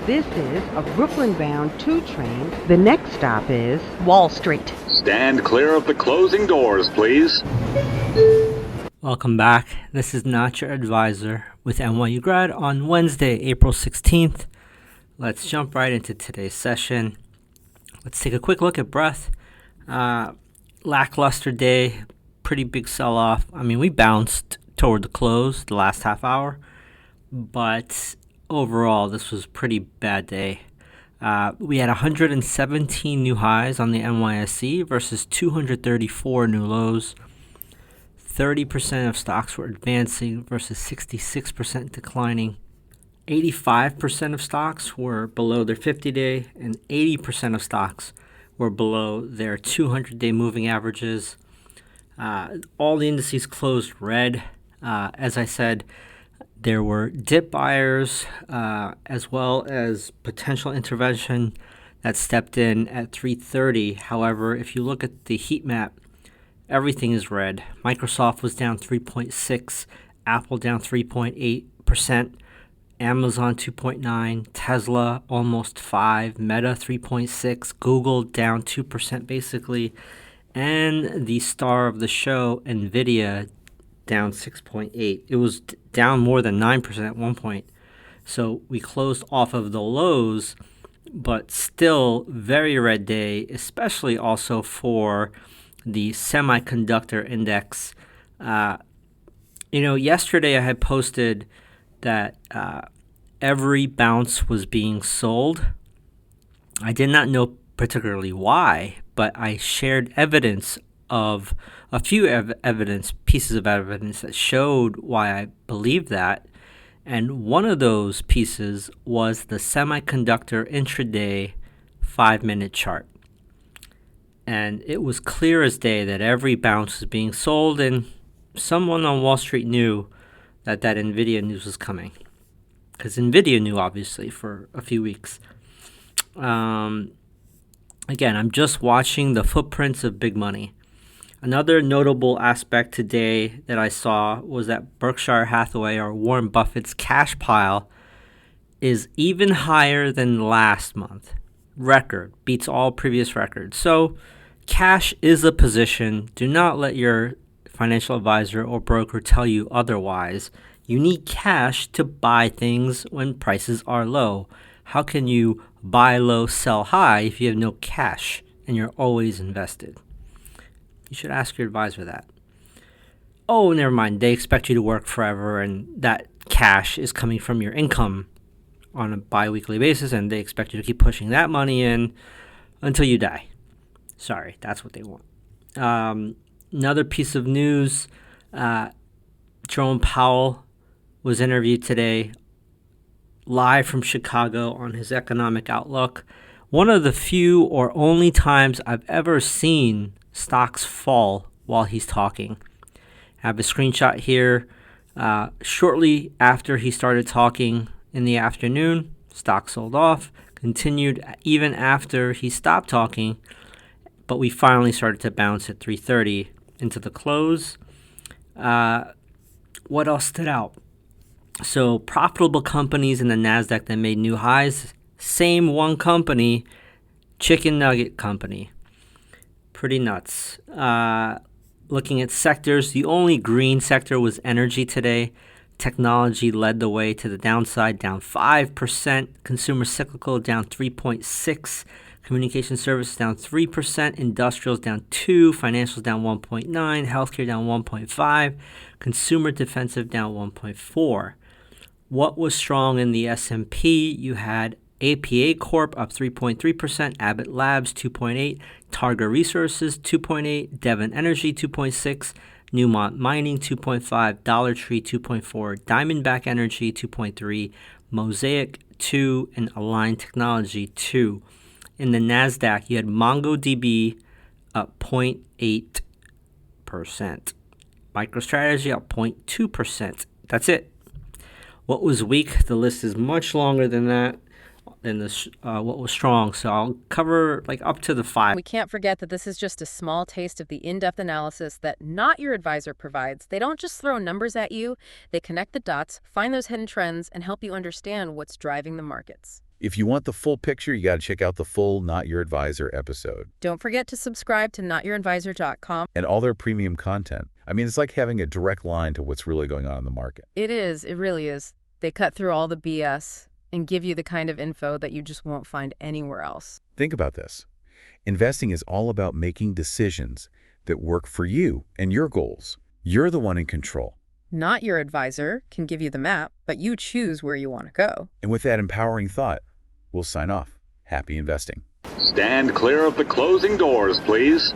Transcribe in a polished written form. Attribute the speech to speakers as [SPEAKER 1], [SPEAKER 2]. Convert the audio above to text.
[SPEAKER 1] This is a Brooklyn-bound 2 train. The next stop is Wall Street.
[SPEAKER 2] Stand clear of the closing doors, please.
[SPEAKER 3] Welcome back. This is Not Your Advisor with NYU Grad on Wednesday, April 16th. Let's jump right into today's session. Let's take a quick look at breadth. Lackluster day, pretty big sell-off. I mean, we bounced toward the close the last half hour, but overall, this was a pretty bad day. We had 117 new highs on the NYSE versus 234 new lows. 30% of stocks were advancing versus 66% declining. 85% of stocks were below their 50-day, and 80% of stocks were below their 200-day moving averages. All the indices closed red. As I said, there were dip buyers as well as potential intervention that stepped in at 3:30. However, if you look at the heat map, everything is red. Microsoft was down 3.6, Apple down 3.8%, Amazon 2.9, Tesla almost 5, Meta 3.6, Google down 2% basically, and the star of the show, Nvidia, down 6.8. It was down more than 9% at one point. So we closed off of the lows, but still very red day, especially also for the semiconductor index. Yesterday I had posted that every bounce was being sold. I did not know particularly why, but I shared evidence of a few pieces of evidence that showed why I believed that. And one of those pieces was the semiconductor intraday 5-minute chart. And it was clear as day that every bounce was being sold, and someone on Wall Street knew that Nvidia news was coming. Because Nvidia knew, obviously, for a few weeks. Again, I'm just watching the footprints of big money. Another notable aspect today that I saw was that Berkshire Hathaway, or Warren Buffett's cash pile, is even higher than last month. Record, beats all previous records. So cash is a position. Do not let your financial advisor or broker tell you otherwise. You need cash to buy things when prices are low. How can you buy low, sell high if you have no cash and you're always invested? You should ask your advisor that. Oh, never mind. They expect you to work forever, and that cash is coming from your income on a bi-weekly basis, and they expect you to keep pushing that money in until you die. Sorry, that's what they want. Another piece of news, Jerome Powell was interviewed today live from Chicago on his economic outlook. One of the few or only times I've ever seen stocks fall while he's talking. I have a screenshot here. Shortly after he started talking in the afternoon, stock sold off, continued even after he stopped talking, but we finally started to bounce at 3:30 into the close. What else stood out? So profitable companies in the NASDAQ that made new highs, same one company, Chicken Nugget Company. Pretty nuts. Looking at sectors, the only green sector was energy today. Technology led the way to the downside, down 5%. Consumer cyclical down 3.6%. Communication services down 3%. Industrials down 2%. Financials down 1.9%. Healthcare down 1.5%. Consumer defensive down 1.4%. What was strong in the S&P? You had APA Corp up 3.3%, Abbott Labs 2.8%, Targa Resources 2.8%, Devon Energy 2.6%, Newmont Mining 2.5%, Dollar Tree 2.4%, Diamondback Energy 2.3%, Mosaic 2%, and Align Technology 2%. In the NASDAQ, you had MongoDB up 0.8%, MicroStrategy up 0.2%. That's it. What was weak? The list is much longer than that. And what was strong. So I'll cover up to the 5.
[SPEAKER 4] We can't forget that this is just a small taste of the in-depth analysis that Not Your Advisor provides. They don't just throw numbers at you. They connect the dots, find those hidden trends, and help you understand what's driving the markets.
[SPEAKER 5] If you want the full picture, you got to check out the full Not Your Advisor episode
[SPEAKER 4] Don't forget to subscribe to notyouradvisor.com.
[SPEAKER 5] and all their premium content. I mean, it's like having a direct line to what's really going on in the market.
[SPEAKER 4] It is. It really is. They cut through all the BS and give you the kind of info that you just won't find anywhere else.
[SPEAKER 5] Think about this. Investing is all about making decisions that work for you and your goals. You're the one in control.
[SPEAKER 4] Not Your Advisor can give you the map, but you choose where you want to go.
[SPEAKER 5] And with that empowering thought, we'll sign off. Happy investing.
[SPEAKER 2] Stand clear of the closing doors, please.